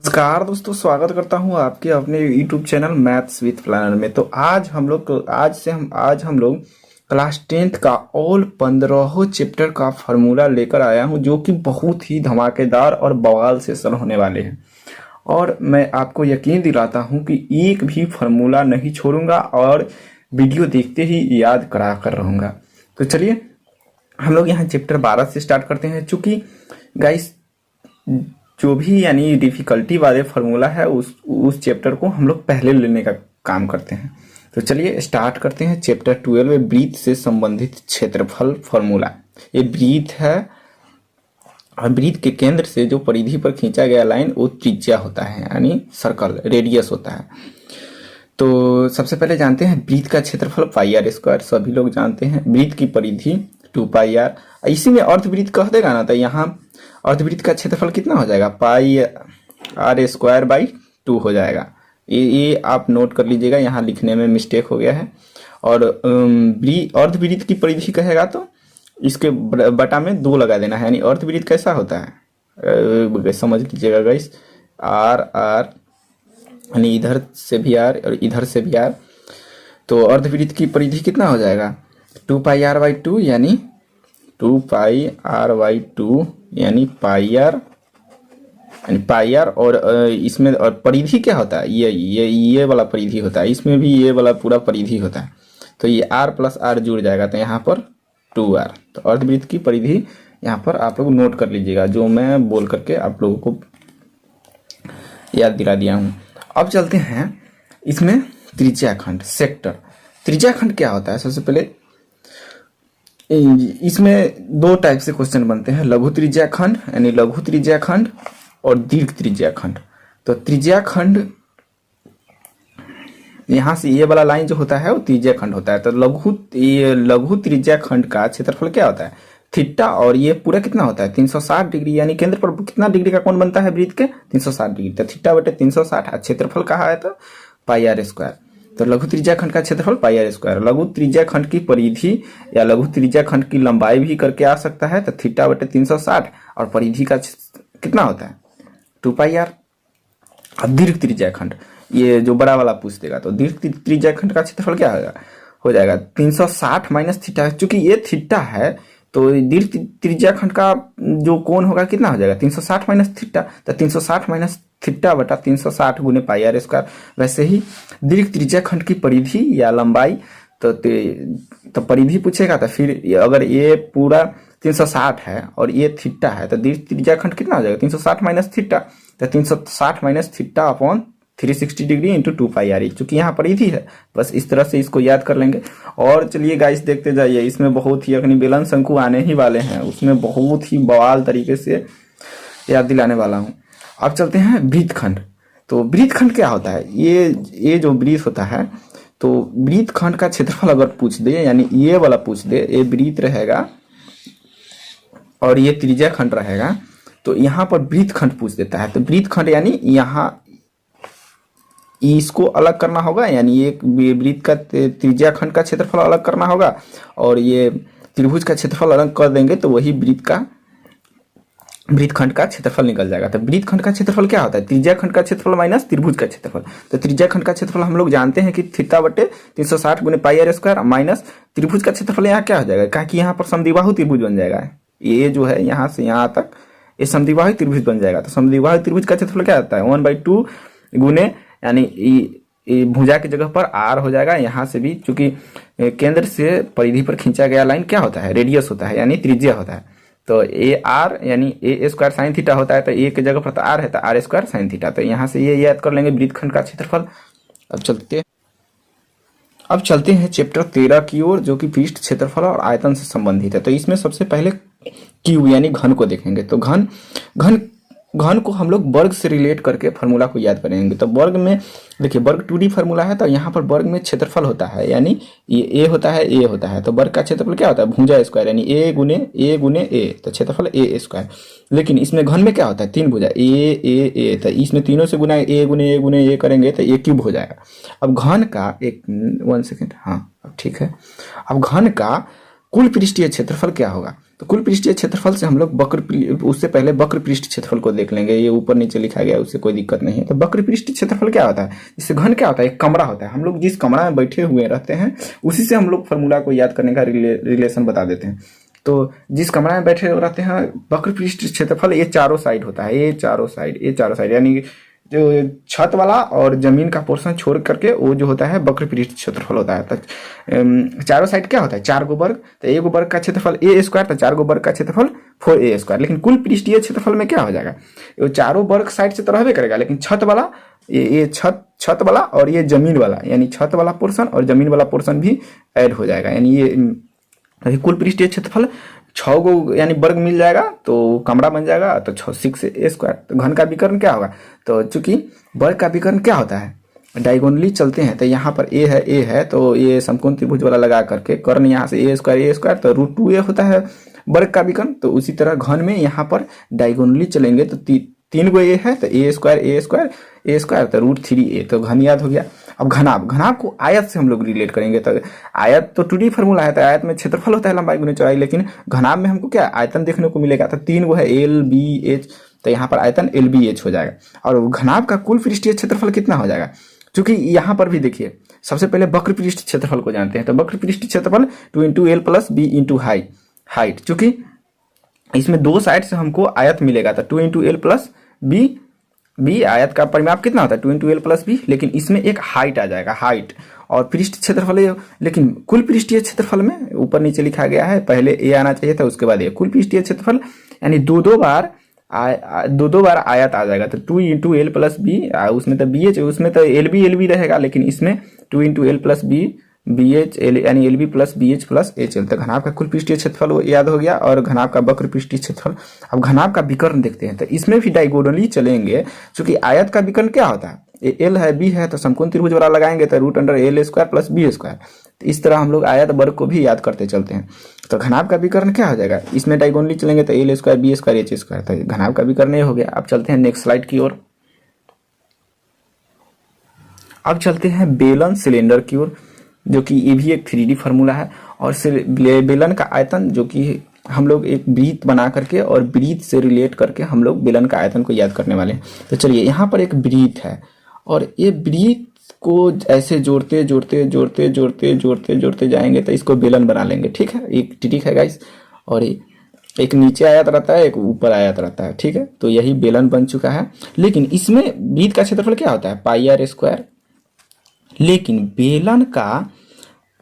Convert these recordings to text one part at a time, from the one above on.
नमस्कार दोस्तों, स्वागत करता हूं आपके अपने YouTube channel maths with planner में। तो आज हम लोग क्लास 10th का ऑल 15 चैप्टर का फार्मूला लेकर आया हूं, जो कि बहुत ही धमाकेदार और बवाल सेशन होने वाले हैं। और मैं आपको यकीन दिलाता हूं कि एक भी फार्मूला नहीं छोड़ूंगा और वीडियो देखते ही याद करा कर रहूंगा। तो चलिए हम लोग यहाँ चैप्टर 12 से स्टार्ट करते हैं। चूंकि गाइस जो भी यानी डिफिकल्टी वाले फार्मूला है उस चैप्टर को हम लोग पहले लेने का काम करते हैं। तो चलिए स्टार्ट करते हैं चैप्टर 12 में वृत्त से संबंधित क्षेत्रफल फार्मूला। ये वृत्त है और वृत्त के केंद्र से जो परिधि पर खींचा गया लाइन वो त्रिज्या होता है, यानी सर्कल रेडियस होता है। तो सबसे पहले जानते हैं वृत्त का क्षेत्रफल पाई आर स्क्वायर, सभी लोग जानते हैं। वृत्त की परिधि 2 पाई आर, इसी में अर्धवृत्त कह देगा ना, तो यहाँ अर्धवृत्त का क्षेत्रफल कितना हो जाएगा, पाई आर स्क्वायर बाई 2 हो जाएगा। ये आप नोट कर लीजिएगा, यहाँ लिखने में मिस्टेक हो गया है। और अर्धवृत्त की परिधि कहेगा तो इसके बटा में 2 लगा देना है, यानी अर्धवृत्त कैसा होता है समझ लीजिएगा गाइस। आर आर यानी इधर से भी आर और इधर से भी आर, तो अर्धवृत्त की परिधि कितना हो जाएगा 2 पाई आर बाई 2, यानी 2 पाई आर बाई 2 यानी पाई आर और इसमें और परिधि क्या होता है, ये वाला परिधि होता है, इसमें भी ये वाला पूरा परिधि होता है। तो ये आर प्लस आर जुड़ जाएगा, तो यहाँ पर 2r। तो अर्धवृत्त की परिधि यहाँ पर आप लोग नोट कर लीजिएगा, जो मैं बोल करके आप लोगों को याद दिला दिया हूँ। अब चलते हैं इसमें त्रिज्याखंड सेक्टर। त्रिज्याखंड क्या होता है, सबसे पहले इसमें 2 टाइप से क्वेश्चन बनते हैं, लघु त्रिज्याखंड यानी लघु त्रिज्याखंड और दीर्घ त्रिज्याखंड। तो त्रिज्याखंड यहाँ से ये वाला लाइन जो होता है वो त्रिज्याखंड होता है। तो लघु त्रिज्याखंड का क्षेत्रफल क्या होता है थीटा, और ये पूरा कितना होता है 360 डिग्री, यानी केंद्र पर कितना डिग्री का कोण बनता है वृत्त के 360 डिग्री। तो थीटा बटे 360, क्षेत्रफल कहा है तो पाई आर स्क्वायर। तो लघु त्रिज्याखंड का क्षेत्रफल पाई आर स्क्वायर। लघु त्रिज्याखंड की परिधि या लघु त्रिज्याखंड की लंबाई भी करके आ सकता है, तो थीटा बटे 360 और परिधि का कितना होता है 2 पाई आर। अब दीर्घ त्रिज्याखंड, ये जो बड़ा वाला पूछ देगा, तो दीर्घ त्रिज्याखंड का क्षेत्रफल क्या हो जाएगा 360 माइनस थीटा। चूंकि ये थीटा है तो दीर्घ त्रिज्याखंड का जो कोण होगा कितना हो जाएगा 360 माइनस थीटा। तो 360 माइनस थीटा बटा 360 गुने पाई आर स्क्वायर। वैसे ही दीर्घ त्रिज्याखंड की परिधि या लंबाई, तो परिधि पूछेगा, तो फिर अगर ये पूरा 360 है और ये थीटा है, तो दीर्घ त्रिज्याखंड कितना हो जाएगा 360 माइनस थीटा। तो 360 minus theta upon 360 degree into 2 pi r, चूंकि यहाँ परिधि है, बस इस तरह से इसको याद कर लेंगे। और चलिए गाइस देखते जाइए, इसमें बहुत ही अपनी बेलन शंकु आने ही वाले हैं, उसमें बहुत ही बवाल तरीके से याद दिलाने वाला हूँ। अब चलते हैं वृत्तखंड। तो वृत्तखंड क्या होता है, ये जो वृत्त होता है, तो वृत्तखंड का क्षेत्रफल अगर पूछ दे, यानी ये वाला पूछ दे, ये वृत्त रहेगा और ये त्रिज्याखंड रहेगा, तो यहाँ पर वृत्तखंड पूछ देता है। तो वृत्तखंड यानी यहाँ इसको अलग करना होगा, यानी ये वृत्त का त्रिज्याखंड का क्षेत्रफल अलग करना होगा और ये त्रिभुज का क्षेत्रफल अलग कर देंगे, तो वही वृत्तखंड का क्षेत्रफल निकल जाएगा। तो वृत्तखंड का क्षेत्रफल क्या होता है त्रिज्याखंड का क्षेत्रफल माइनस त्रिभुज का क्षेत्रफल। तो त्रिज्याखंड का क्षेत्रफल हम लोग जानते हैं कि थीटा बटे 360 गुने पाई आर स्क्वायर माइनस त्रिभुज का क्षेत्रफल यहाँ क्या हो जाएगा, क्योंकि यहाँ पर समद्विबाहु त्रिभुज बन जाएगा। ये जो है यहाँ से यहाँ तक ये समद्विबाहु त्रिभुज बन जाएगा। तो समद्विबाहु त्रिभुज का क्षेत्रफल क्या होता है 1/2 गुने, यानी भुजा की जगह पर आर हो जाएगा। यहाँ से भी चूंकि केंद्र से परिधि पर खींचा गया लाइन क्या होता है रेडियस होता है, यानी त्रिज्या होता है। तो ए आर यानी ए स्क्वायर साइन थीटा होता है, तो ए की जगह पर तो आर है, तो आर स्क्वायर साइन थीटा। तो यहाँ से ये याद कर लेंगे वृत्तखंड का क्षेत्रफल। अब चलते हैं चैप्टर 13 की ओर, जो कि पृष्ठ क्षेत्रफल और आयतन से संबंधित है। तो इसमें सबसे पहले क्यूब यानी घन को देखेंगे। तो घन को हम लोग वर्ग से रिलेट करके फार्मूला को याद करेंगे। तो वर्ग में देखिए, वर्ग 2D फार्मूला है, तो यहाँ पर वर्ग में क्षेत्रफल होता है, यानी ये ए होता है, ए होता है। तो वर्ग का क्षेत्रफल क्या होता है भुजा स्क्वायर, यानी ए गुने ए, तो क्षेत्रफल ए स्क्वायर। लेकिन इसमें घन में क्या होता है 3 भुजा ए, तो इसमें तीनों से गुना ए गुने ए करेंगे तो ए क्यूब हो जाएगा। अब घन का 1 सेकेंड, हाँ अब ठीक है। अब घन का कुल पृष्ठीय क्षेत्रफल क्या होगा। तो कुल पृष्ठीय क्षेत्रफल से हम लोग उससे पहले वक्र पृष्ठ क्षेत्रफल को देख लेंगे। ये ऊपर नीचे लिखा गया है, उससे कोई दिक्कत नहीं है। तो वक्र पृष्ठ क्षेत्रफल क्या होता है, इससे घन क्या होता है, एक कमरा होता है। हम लोग जिस कमरा में बैठे हुए रहते हैं उसी से हम लोग फॉर्मूला को याद करने का रिलेशन बता देते हैं। तो जिस कमरा में बैठे रहते हैं, वक्र पृष्ठ क्षेत्रफल ये चारों साइड होता है, ये चारों साइड यानी जो छत वाला और जमीन का पोर्शन छोड़ करके वो जो होता है वक्र पृष्ठ क्षेत्रफल होता है। तो चारों साइड क्या होता है, 4 गो वर्ग। तो एक वर्ग का क्षेत्रफल ए स्क्वायर, तो 4 गो वर्ग का क्षेत्रफल 4a स्क्वायर। लेकिन कुल पृष्ठीय क्षेत्रफल में क्या हो जाएगा, ये चारों वर्ग साइड से तो रहबे करेगा, लेकिन छत वाला ये छत वाला और ये जमीन वाला, यानी छत वाला पोर्शन और जमीन वाला पोर्शन भी ऐड हो जाएगा। यानी ये कुल पृष्ठीय क्षेत्रफल 6 गो यानी वर्ग मिल जाएगा तो कमरा बन जाएगा। तो 6a स्क्वायर। तो घन का विकर्ण क्या होगा, तो चूंकि वर्ग का विकर्ण क्या होता है, डायगोनली चलते हैं। तो यहाँ पर ए है तो ये समकोण त्रिभुज वाला लगा करके कर्ण यहाँ से a स्क्वायर तो √2a होता है वर्ग का विकर्ण। तो उसी तरह घन में यहाँ पर डायगोनली चलेंगे तो 3 गो a है तो a स्क्वायर तो √3a। तो घन याद हो गया। अब घनाभ को आयत से हम लोग रिलेट करेंगे। तो आयत तो 2D फॉर्मूला है, तो आयत में क्षेत्रफल होता है लंबाई गुने चौड़ाई, लेकिन घनाभ में हमको क्या आयतन देखने को मिलेगा। तो 3 गो है LBH, तो यहाँ पर आयतन LBH हो जाएगा। और घनाभ का कुल पृष्ठीय क्षेत्रफल कितना हो जाएगा, क्योंकि यहाँ पर भी देखिए सबसे पहले वक्र पृष्ठ क्षेत्रफल को जानते हैं। तो वक्र पृष्ठ क्षेत्रफल 2 × L + B × हाइट, चूंकि इसमें दो साइड से हमको आयत मिलेगा। तो 2 × L + B आयत का परिमाप कितना होता है 2 × L + B, लेकिन इसमें एक हाइट आ जाएगा, हाइट और पृष्ठ क्षेत्रफल। लेकिन कुल पृष्ठीय क्षेत्रफल में ऊपर नीचे लिखा गया है, पहले ए आना चाहिए था उसके बाद ए। कुल पृष्ठीय क्षेत्रफल यानी दो बार आयत आ जाएगा। तो 2 × L + B, उसमें तो BH, उसमें तो LB रहेगा, लेकिन इसमें 2 × L + B BH यानी LB + BH + HL। तो घनाभ का कुल पृष्ठीय क्षेत्रफल वो याद हो गया और घनाभ का वक्र पृष्ठीय क्षेत्रफल। अब घनाभ का विकर्ण देखते हैं। तो इसमें भी डायगोनली चलेंगे, क्योंकि आयत का विकर्ण क्या होता है, L है B है तो समकोण त्रिभुज वाला लगाएंगे तो √L² + B स्क्वायर। तो इस तरह हम लोग आयत वर्ग को भी याद करते चलते हैं। तो घनाभ का विकर्ण क्या हो जाएगा, इसमें डायगोनली चलेंगे तो L² B square H square. तो घनाभ का विकर्ण ये हो गया। अब चलते हैं नेक्स्ट स्लाइड की ओर। अब चलते हैं बेलन सिलेंडर की ओर, जो कि ये भी एक 3D फार्मूला है। और बेलन का आयतन, जो कि हम लोग एक वृत्त बना करके और वृत्त से रिलेट करके हम लोग बेलन का आयतन को याद करने वाले हैं। तो चलिए, यहाँ पर एक वृत्त है और ये वृत्त को ऐसे जोड़ते जाएंगे तो इसको बेलन बना लेंगे। ठीक है, एक ट्रिक है गाइस। और एक नीचे आयत रहता है, एक ऊपर आयत रहता है। ठीक है, तो यही बेलन बन चुका है। लेकिन इसमें वृत्त का क्षेत्रफल क्या होता है, πr²। लेकिन बेलन का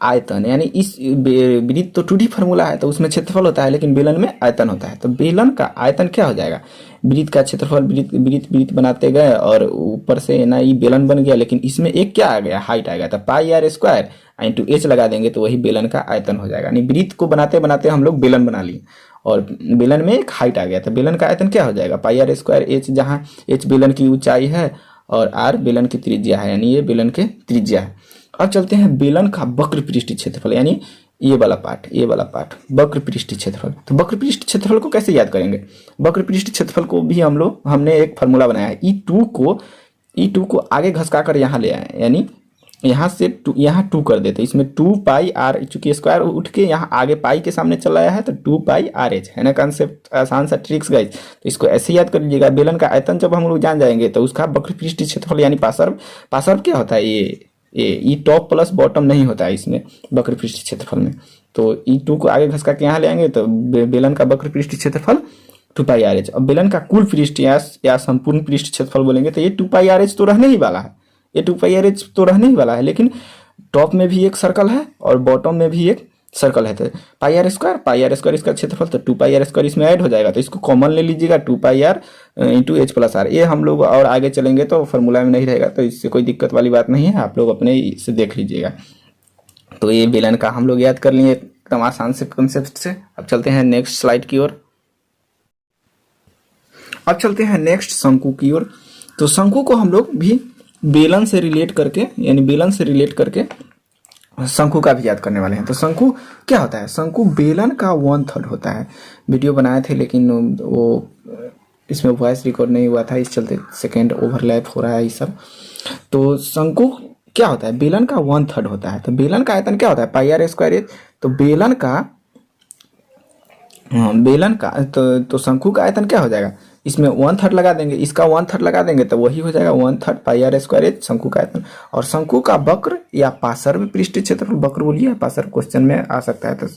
आयतन, यानी इस वृत्त तो 2D फार्मूला है तो उसमें क्षेत्रफल होता है, लेकिन बेलन में आयतन होता है। तो बेलन का आयतन क्या हो जाएगा, वृत्त का क्षेत्रफल, वृत्त बनाते गए और ऊपर से ना ये बेलन बन गया, लेकिन इसमें एक क्या आ गया, हाइट आ गया। तो πr² × H लगा देंगे तो वही बेलन का आयतन हो जाएगा। यानी वृत्त को बनाते बनाते हम लोग बेलन बना लिए और बेलन में एक हाइट आ गया। तो बेलन का आयतन क्या हो जाएगा, πr² H, जहाँ H बेलन की ऊंचाई है और R बेलन की त्रिज्या है, यानी ये बेलन के त्रिज्या है। अब चलते हैं बेलन का वक्र पृष्ठीय क्षेत्रफल, यानी ये वाला पार्ट वक्र पृष्ठीय क्षेत्रफल। तो वक्र पृष्ठीय क्षेत्रफल को कैसे याद करेंगे, वक्र पृष्ठीय क्षेत्रफल को भी हमने एक फार्मूला बनाया है। E2 को आगे घसका कर यहाँ ले आए, यानी यहाँ से यहाँ 2 कर देते, इसमें 2πr, चूंकि स्क्वायर उठ के यहाँ आगे पाई के सामने चला आया है तो 2πrh है ना। कंसेप्ट आसान सा ट्रिक्स गाइस, तो इसको ऐसे याद कर लीजिएगा। बेलन का आयतन जब हम लोग जान जाएंगे तो उसका वक्र पृष्ठीय क्षेत्रफल यानी पार्श्व क्या होता है, ये टॉप प्लस बॉटम नहीं होता है इसमें वक्र पृष्ठीय क्षेत्रफल में। तो E2 को आगे घसका के यहाँ ले आएंगे तो बेलन का वक्र पृष्ठीय क्षेत्रफल 2πrh। अब बेलन का कुल पृष्ठ या संपूर्ण पृष्ठ क्षेत्रफल बोलेंगे तो ये 2πrh तो रहने ही वाला है, ये 2πrh तो रहने ही वाला है। लेकिन टॉप में भी एक सर्कल है और बॉटम में भी एक सर्कल है। तो πr² इसका क्षेत्रफल, तो 2πr² इसमें ऐड हो जाएगा। तो इसको कॉमन ले लीजिएगा, 2πr × H + R। ये हम लोग और आगे चलेंगे तो फॉर्मूला में नहीं रहेगा, तो इससे कोई दिक्कत वाली बात नहीं है, आप लोग अपने से देख लीजिएगा। तो ये बेलन का हम लोग याद कर लिए एकदम आसान से कंसेप्ट से। अब चलते हैं नेक्स्ट स्लाइड की ओर। अब चलते हैं नेक्स्ट शंकु की ओर। तो शंकु को हम लोग भी बेलन से रिलेट करके शंकु का भी याद करने वाले हैं। तो शंकु क्या होता है, शंकु बेलन का 1/3 होता है। वीडियो बनाए थे लेकिन वो इसमें वॉइस रिकॉर्ड नहीं हुआ था, इस चलते सेकेंड ओवरलैप हो रहा है ये सब। तो शंकु क्या होता है, बेलन का 1/3 होता है। तो बेलन का आयतन क्या होता है, πr²। तो बेलन का हाँ, बेलन का तो शंकु का आयतन क्या हो जाएगा, इसमें 1/3 लगा देंगे, इसका 1/3 लगा देंगे तो वही हो जाएगा 1/3 पाई आर स्क्वायर एच शंकु का आयतन। और शंकु का वक्र या पार्श्व पृष्ठीय क्षेत्रफल, वक्र बोलिए पार्श्व क्वेश्चन में आ सकता है, तो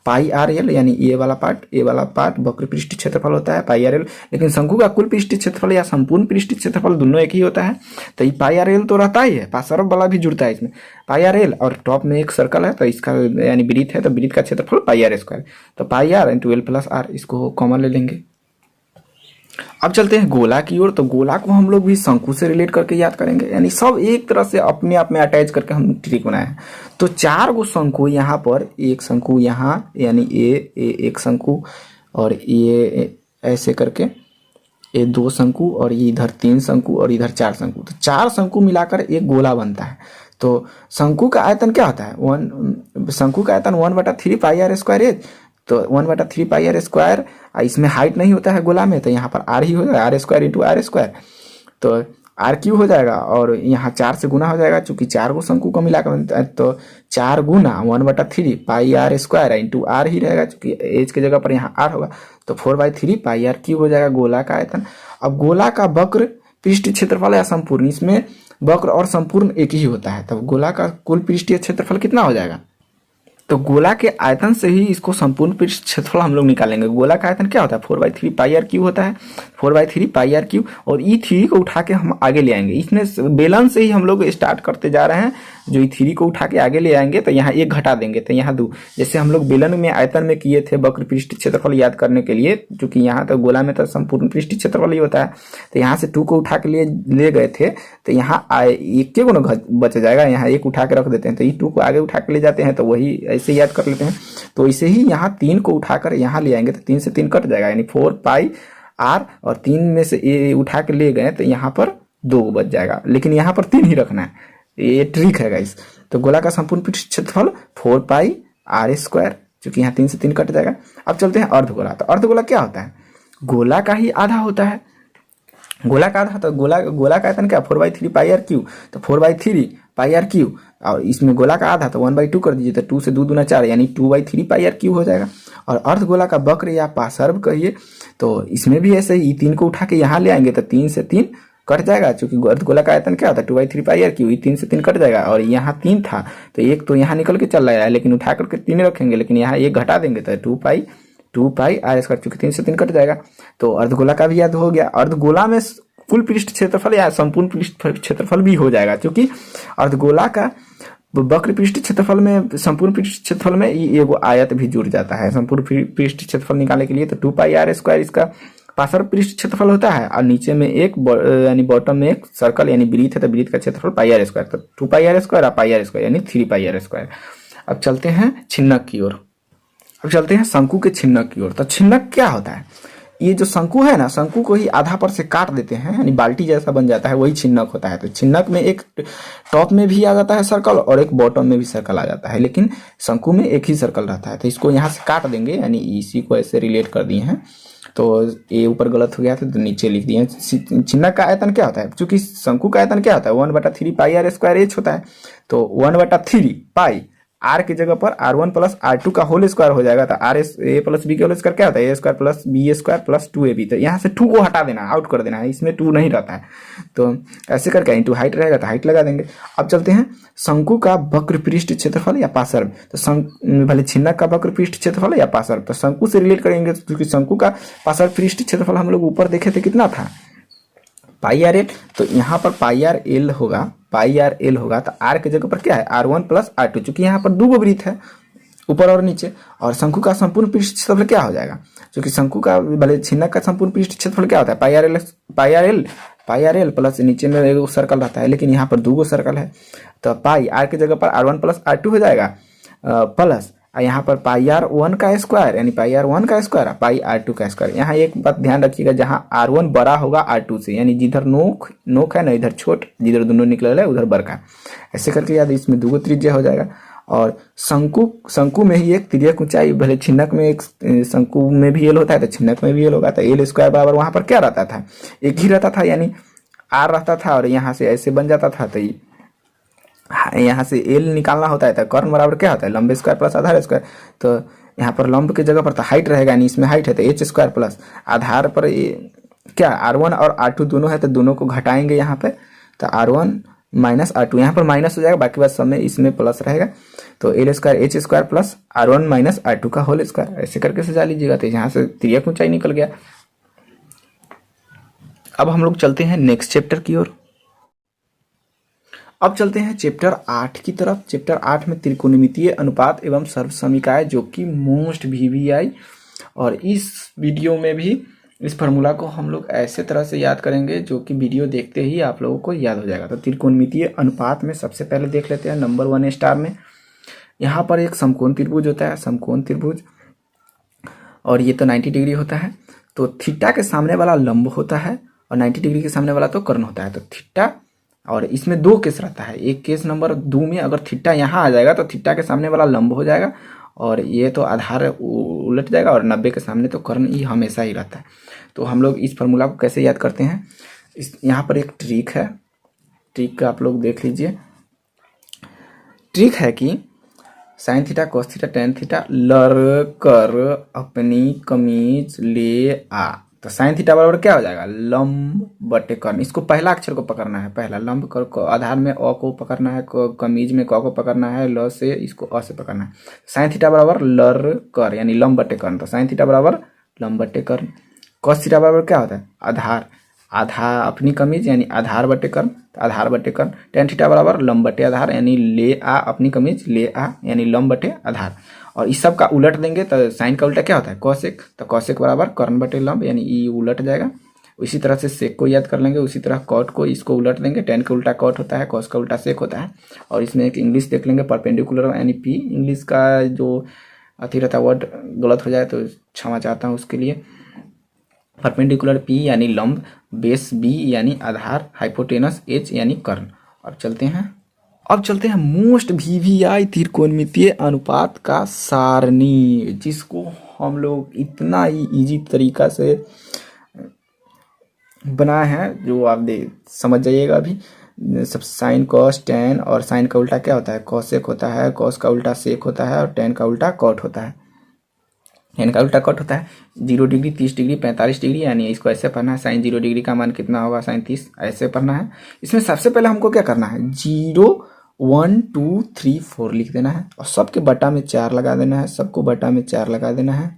पाई आर एल यानी ए वाला पार्ट वक्र पृष्ठीय क्षेत्रफल होता है पाई आर एल। लेकिन शंकु का कुल पृष्ठीय क्षेत्रफल या संपूर्ण पृष्ठीय क्षेत्रफल दोनों एक ही होता है, तो ये पाई आर एल तो रहता ही है, पार्श्व वाला भी जुड़ता है इसमें पाई आर एल, और टॉप में एक सर्कल है तो इसका यानी वृत्त है तो वृत्त का क्षेत्रफल पाई आर स्क्वायर, तो pi R into L plus R, इसको कॉमन ले लेंगे। अब चलते हैं गोला की ओर, तो गोला को हम लोग भी शंकु से रिलेट करके याद करेंगे, यानी सब एक तरह से अपने आप में अटैच करके हम ट्रिक बनाए हैं। तो 4 गो शंकु यहाँ पर, एक शंकु यहाँ यानी ए एक शंकु, और ये ऐसे करके ये 2 शंकु, और ये इधर 3 शंकु, और इधर 4 शंकु, तो 4 शंकु मिलाकर एक गोला बनता है। तो शंकु का आयतन क्या होता है, शंकु का आयतन 1/3 पाई आर स्क्वायर एच, तो 1/3 पाई आर स्क्वायर, इसमें हाइट नहीं होता है गोला में तो यहाँ पर आर ही हो जाएगा, r square into r square, तो आर क्यू हो जाएगा, और यहाँ 4 से गुना हो जाएगा चूंकि 4 गो शंकु को मिलाकर बनता है, तो 4 गुना 1/3 पाई आर स्क्वायर इंटू आर ही रहेगा चूंकि एच की जगह पर यहाँ आर होगा, तो 4/3 पाई आर क्यू हो जाएगा गोला का आयतन। अब गोला का वक्र पृष्ठीय क्षेत्रफल या संपूर्ण, इसमें वक्र और संपूर्ण एक ही होता है, तब गोला का कुल पृष्ठीय क्षेत्रफल कितना हो जाएगा, तो गोला के आयतन से ही इसको संपूर्ण पृष्ठ क्षेत्रफल हम लोग निकालेंगे। गोला का आयतन क्या होता है, 4/3 पाई आर क्यू होता है, 4/3 पाई आर क्यू, और ई थ्री को उठा के हम आगे ले आएंगे, इसमें बेलन से ही हम लोग स्टार्ट करते जा रहे हैं, जो ई थ्री को उठा के आगे ले आएंगे तो यहाँ 1 घटा देंगे तो यहाँ 2, जैसे हम लोग बेलन में आयतन में किए थे वक्र पृष्ठ क्षेत्रफल याद करने के लिए, क्योंकि यहाँ तो गोला में तो संपूर्ण पृष्ठ क्षेत्रफल ही होता है, तो यहाँ से 2 को उठा के ले गए थे, तो यहाँ 1 के गुना बच जाएगा, यहाँ 1 उठा के रख देते हैं, तो ये 2 को आगे उठा के ले जाते हैं, तो वही ऐसे याद कर लेते हैं। तो इसे ही यहाँ 3 को उठाकर यहाँ ले आएंगे तो 3 से 3 कट जाएगा, यानी 4 पाई आर, और 3 में से ए उठा के ले गए तो यहाँ पर 2 बच जाएगा, लेकिन यहाँ पर 3 ही रखना है, ये ट्रिक है गाइस। तो गोला का संपूर्ण पृष्ठ क्षेत्रफल 4 पाई आर स्क्वायर, क्योंकि यहाँ 3 से 3 कट जाएगा। अब चलते हैं अर्धगोला, तो अर्धगोला क्या होता है, गोला का ही आधा होता है, गोला का आधा, तो गोला का आयतन क्या 4/3 पाई आर क्यू, तो 4/3 पाई आर क्यू, और इसमें गोला का आधा तो 1/2 कर दीजिए, तो 2 से 2 दूना 4 यानी 2/3 पाई आर क्यू हो जाएगा। और अर्धगोला का वक्र या पार्श्व कहिए, तो इसमें भी ऐसे ही 3 को उठा के यहाँ ले आएंगे तो 3 से 3 कट जाएगा, क्योंकि अर्धगोला का आयतन क्या होता है 2/3 पाई आर क्यू, 3 से 3 कट जाएगा, और यहाँ 3 था तो 1 तो यहाँ निकल के चल रहा है, लेकिन उठा करके 3 रखेंगे, लेकिन यहाँ 1 घटा देंगे तो 2 पाई आर स्क्वायर, चूंकि 3 से 3 कट जाएगा। तो अर्धगोला का भी याद हो गया। अर्धगोला में कुल पृष्ठ क्षेत्रफल या संपूर्ण पृष्ठ क्षेत्रफल भी हो जाएगा, क्योंकि अर्धगोला का वक्र पृष्ठ क्षेत्रफल में, संपूर्ण पृष्ठ क्षेत्रफल में एगो आयत भी जुड़ जाता है। संपूर्ण पृष्ठ क्षेत्रफल निकालने के लिए तो 2 पाई आर स्क्वायर इसका पार्श्व पृष्ठ क्षेत्रफल होता है, और नीचे में एक यानी बॉटम में एक सर्कल यानी वृत्त है, तो वृत्त का क्षेत्रफल पाई आर स्क्वायर, तो 2 पाई आर स्क्वायर और पाई आर स्क्वायर यानी 3 पाई आर स्क्वायर। अब चलते हैं छिन्नक की ओर, अब चलते हैं शंकु के छिन्नक की ओर। तो छिन्नक क्या होता है, ये जो शंकु है ना, शंकु को ही आधा पर से काट देते हैं, यानी बाल्टी जैसा बन जाता है, वही छिन्नक होता है। तो छिन्नक में एक टॉप में भी आ जाता है सर्कल और एक बॉटम में भी सर्कल आ जाता है, लेकिन शंकु में एक ही सर्कल रहता है। तो इसको यहाँ से काट देंगे, यानी इसी को ऐसे रिलेट कर दिए हैं, तो ये ऊपर गलत हो गया था तो नीचे लिख दिए। छिन्नक का आयतन क्या होता है, क्योंकि शंकु का आयतन क्या होता है 1/3 पाई आर स्क्वायर एच होता है, तो 1/3 पाई आर की जगह पर R1 प्लस R2 का होल स्क्वायर हो जाएगा, तो R S A plus B के होल स्क्वायर क्या होता है A square plus B square plus 2ab। तो यहाँ से 2 को हटा देना, आउट कर देना है, इसमें 2 नहीं रहता है, तो ऐसे करके इंटू हाइट रहेगा तो हाइट लगा देंगे। अब चलते हैं शंकु का वक्र पृष्ठ क्षेत्रफल या पार्श्व, तो भले छिन्नक का वक्र पृष्ठ क्षेत्रफल या पार्श्व, तो शंकु से रिलेट करेंगे, क्योंकि शंकु का पार्श्व पृष्ठ क्षेत्रफल हम लोग ऊपर देखे थे कितना था पाई आर एल, तो यहाँ पर पाई आर एल होगा, तो आर की जगह पर क्या है R1 प्लस R2, चूंकि यहाँ पर 2 वृत्त है ऊपर और नीचे, और शंकु का संपूर्ण पृष्ठ क्षेत्रफल क्या हो जाएगा, क्योंकि शंकु का भले छिन्नक का संपूर्ण पृष्ठ क्षेत्रफल क्या होता है पाई आर एल प्लस नीचे में एक सर्कल रहता है, लेकिन यहाँ पर 2 गो सर्कल है, तो पाई आर की जगह पर R1 प्लस R2 हो जाएगा, प्लस यहाँ पर पाई आर 1 का स्क्वायर यानी पाई आर 1 का स्क्वायर पाई R2 का स्क्वायर। यहाँ एक बात ध्यान रखिएगा, जहाँ R1 बड़ा होगा R2 से, यानी जिधर नोक है ना इधर छोट, जिधर दोनों निकल है उधर बड़का, ऐसे करके याद, इसमें 2 गो त्रिज्या हो जाएगा। और शंकु में ही एक त्रिज्यक ऊंचाई, भले छिन्नक में एक शंकु में भी एल होता है तो छिन्नक में भी एल होगा, तो एल स्क्वायर बराबर वहां पर क्या रहता था एक ही रहता था, यानी आर रहता था, और यहाँ से ऐसे बन जाता था, तो यहाँ से एल निकालना होता है तो कर्ण बराबर क्या होता है लंबे स्क्वायर प्लस आधार स्क्वायर, तो यहाँ पर लंब की जगह पर तो हाइट रहेगा, यानी इसमें हाइट है तो एच स्क्वायर प्लस आधार पर क्या R1 और R2 दोनों है तो दोनों को घटाएंगे यहाँ पे, तो R1 माइनस R2, यहाँ पर माइनस हो जाएगा, बाकी बात सब में इसमें प्लस रहेगा, तो L square H square plus R1 minus R2 का होल स्क्वायर, ऐसे करके सजा लीजिएगा। तो यहाँ से तिर्यक ऊंचाई निकल गया। अब हम लोग चलते हैं नेक्स्ट चैप्टर की ओर। अब चलते हैं चैप्टर 8 की तरफ। चैप्टर 8 में त्रिकोणमितीय अनुपात एवं सर्वसमीकाएं, जो कि मोस्ट VVI, और इस वीडियो में भी इस फार्मूला को हम लोग ऐसे तरह से याद करेंगे जो कि वीडियो देखते ही आप लोगों को याद हो जाएगा। तो त्रिकोणमितीय अनुपात में सबसे पहले देख लेते हैं नंबर 1 स्टार में। यहाँ पर एक समकोण त्रिभुज होता है, समकोण त्रिभुज, और ये तो 90 डिग्री होता है, तो थीटा के सामने वाला लंब होता है और 90 डिग्री के सामने वाला तो कर्ण होता है। तो थीटा, और इसमें 2 केस रहता है। एक केस नंबर 2 में अगर थीटा यहाँ आ जाएगा तो थीटा के सामने वाला लंब हो जाएगा और ये तो आधार उलट जाएगा, और 90 के सामने तो कर्ण ही हमेशा ही रहता है। तो हम लोग इस फार्मूला को कैसे याद करते हैं, यहाँ पर एक ट्रिक है, ट्रिक का आप लोग देख लीजिए। ट्रिक है कि sine theta cos theta tan theta लड़ कर अपनी कमीज ले आ, तो साइन थीटा बराबर क्या हो जाएगा, लंब बटे कर्ण। इसको पहला अक्षर को पकड़ना है, पहला लंब कर को आधार में अ को पकड़ना है, कमीज में क को पकड़ना है, ल से इसको अ से पकड़ना है। साइन थीटा बराबर लड़ कर यानी लंब बटे कर्ण, तो साइन थीटा बराबर लंब बटे कर्ण। कॉस थीटा बराबर क्या होता है, आधार, आधा अपनी कमीज यानी आधार बटे कर्ण, आधार बटे कर्ण। टेन थीटा बराबर लंब बटे आधार यानी ले आ अपनी कमीज ले आ यानी लंब बटे आधार। और इस सब का उलट देंगे तो साइन का उल्टा क्या होता है, कॉसेक, तो कॉसेक बराबर कर्ण बटे लंब यानी ई उलट जाएगा। इसी तरह से सेक को याद कर लेंगे, उसी तरह कॉट को इसको उलट देंगे, टेन का उल्टा कॉट होता है, कॉस का उल्टा सेक होता है। और इसमें एक इंग्लिश देख लेंगे परपेंडिकुलर यानी पी, इंग्लिश का जो अति रहता वर्ड गलत हो जाए तो क्षमा चाहता हूँ उसके लिए। परपेंडिकुलर पी यानी लंब, बेस बी यानी आधार, हाइपोटेनस एच यानी कर्ण। और चलते हैं, अब चलते हैं मोस्ट VVI त्रिकोणमितीय अनुपात का सारणी, जिसको हम लोग इतना ही इजी तरीका से बनाए हैं जो आप समझ जाइएगा अभी। सब साइन कॉस टेन, और साइन का उल्टा क्या होता है, कॉसेक होता है, कॉस का उल्टा सेक होता है, और टेन का उल्टा कॉट होता है। टेन का उल्टा कॉट होता है 0 डिग्री 30 डिग्री 45 डिग्री, यानी इसको ऐसे पढ़ना है। साइन 0 डिग्री का मान कितना होगा, साइन 30, ऐसे पढ़ना है। इसमें सबसे पहले हमको क्या करना है, 0 1 2 3 4 लिख देना है, और सबके बटा में 4 लगा देना है, सबको बटा में 4 लगा देना है,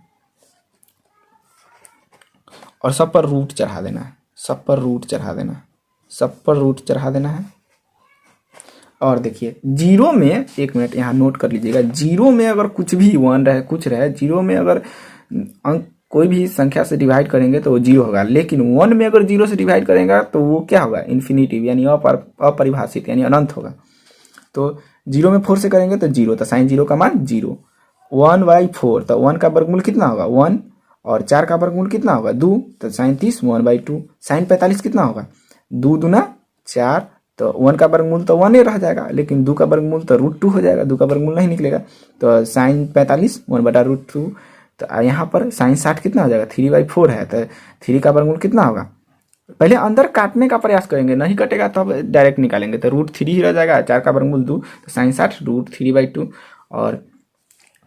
और सब पर रूट चढ़ा देना है, सब पर रूट चढ़ा देना है, सब पर रूट चढ़ा देना है। और देखिए 0 में, एक मिनट यहाँ नोट कर लीजिएगा, 0 में अगर कुछ भी 1 रहे कुछ रहे, 0 में अगर अंक कोई भी संख्या से डिवाइड करेंगे तो वो 0 होगा, लेकिन 1 में अगर 0 से डिवाइड करेंगे तो वो क्या होगा, इन्फिनिटिव यानी अपरिभाषित यानी अनंत होगा। तो 0 में 4 से करेंगे तो 0, तो साइन 0 का मान 0। 1/4, तो 1 का वर्गमूल कितना होगा 1, और 4 का वर्गमूल कितना होगा 2, तो साइन 30 1/2। साइन 45 कितना होगा 2 दूना 4, तो 1 का वर्गमूल तो 1 ही रह जाएगा, लेकिन 2 का वर्गमूल तो √2 हो जाएगा, 2 का वर्गमूल नहीं निकलेगा, तो साइन 45 1/√2। तो यहाँ पर साइन 60 कितना हो जाएगा 3/4 है, तो 3 का वर्गमूल कितना होगा, पहले अंदर काटने का प्रयास करेंगे, नहीं कटेगा तो अब डायरेक्ट निकालेंगे, तो √3 ही रह जाएगा, 4 का वर्गमूल 2, तो साइन 60 √3/2। और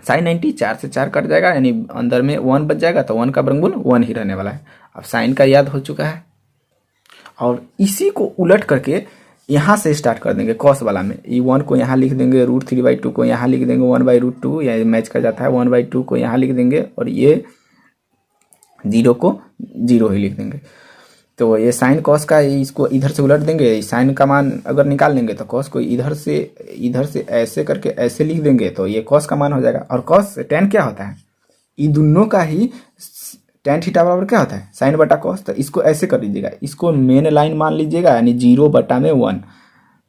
साइन 90 4 से 4 कट जाएगा, यानी अंदर में 1 बच जाएगा, तो 1 का वर्गमूल 1 ही रहने वाला है। अब साइन का याद हो चुका है, और इसी को उलट करके यहाँ से स्टार्ट कर देंगे कॉस वाला में। ये 1 को यहाँ लिख देंगे, √3/2 को यहाँ लिख देंगे, 1/√2 या मैच कर जाता है, 1/2 को यहाँ लिख देंगे, और ये 0 को 0 ही लिख देंगे। तो ये साइन कॉस का इसको इधर से उलट देंगे, साइन का मान अगर निकाल लेंगे तो कॉस को इधर से ऐसे करके ऐसे लिख देंगे, तो ये कॉस का मान हो जाएगा। और कॉस टेन क्या होता है, ये दोनों का ही टेन थीटा बराबर क्या होता है, साइन बटा कॉस। तो इसको ऐसे कर लीजिएगा, इसको मेन लाइन मान लीजिएगा, यानी 0/1,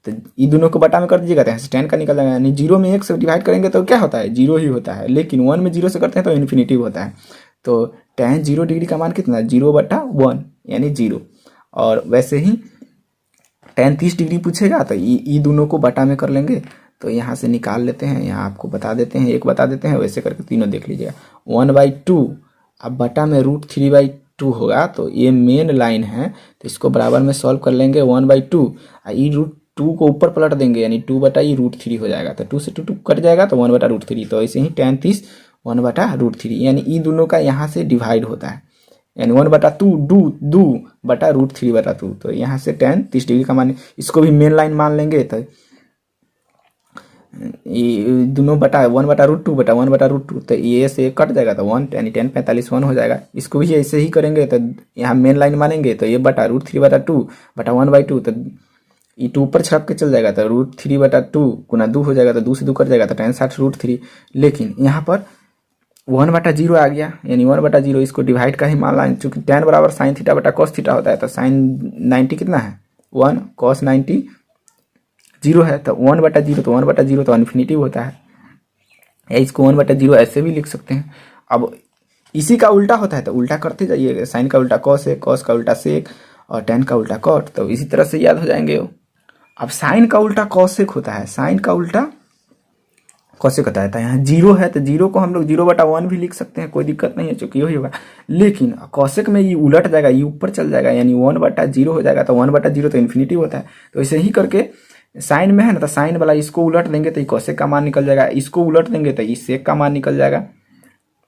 तो ये दोनों को बटा में कर दीजिएगा, तो यहाँ से टेन का निकल जाएगा, यानी 0 में 1 से डिवाइड करेंगे तो क्या होता है 0 ही होता है, लेकिन 1 में 0 से करते हैं तो इन्फिनिटिव होता है। तो टेन 0 डिग्री का मान कितना 0/1 यानी 0। और वैसे ही टेन 30 डिग्री पूछेगा तो ये दोनों को बटा में कर लेंगे, तो यहाँ से निकाल लेते हैं, यहाँ आपको बता देते हैं, एक बता देते हैं, वैसे करके तीनों देख लीजिएगा। 1/2 अब बटा में √3/2 होगा, तो ये मेन लाइन है, तो इसको बराबर में सॉल्व कर लेंगे 1/2, ये √2 को ऊपर पलट देंगे, यानी 2/√3 हो जाएगा, तो 2 से 2 कट जाएगा तो 1/√3। तो ऐसे ही टेन 30 1/√3 यानी ई दोनों का यहाँ से डिवाइड होता है, यानी 1/2 दू बटा √3/2। तो यहाँ से tan 30 डिग्री का मान, इसको भी मेन लाइन मान लेंगे तो ये दोनों बटा 1/√2 बटा 1/√2, तो ये से कट जाएगा तो 1 यानी tan 45 1 हो जाएगा। इसको भी ऐसे ही करेंगे तो यहाँ मेन लाइन मानेंगे तो ये बटा √3/2 बटा 1/2, तो ये 2 ऊपर छप के चल जाएगा तो √3/2 गुना 2 हो जाएगा, तो 2 से 2 कट जाएगा तो tan 60√3। लेकिन यहाँ पर 1/0 आ गया, यानी 1/0 इसको डिवाइड का ही मान ला, चूंकि tan बराबर sin थीटा बटा cos थीटा होता है, तो sin 90 कितना है 1, cos 90 0 है, तो 1/0 तो 1/0 तो इन्फिनिटी होता है, या इसको 1/0 ऐसे भी लिख सकते हैं। अब इसी का उल्टा होता है तो उल्टा करते जाइएगा, साइन का उल्टा cos है, cos का उल्टा sec और tan का उल्टा cot, तो इसी तरह से याद हो जाएंगे वो। अब साइन का उल्टा cosec होता है, साइन का उल्टा cosec होता है, तो यहाँ 0 है तो 0 को हम लोग 0/1 भी लिख सकते हैं, कोई दिक्कत नहीं है, चूंकि वही होगा। लेकिन cosec में ये उलट जाएगा, ये ऊपर चल जाएगा, यानी 1/0 हो जाएगा, तो 1/0 तो इन्फिनिटी होता है। तो ऐसे ही करके साइन में है ना, तो साइन वाला इसको उलट देंगे तो ये cosec का मान निकल जाएगा, इसको उलट देंगे तो ये sec का मान निकल जाएगा,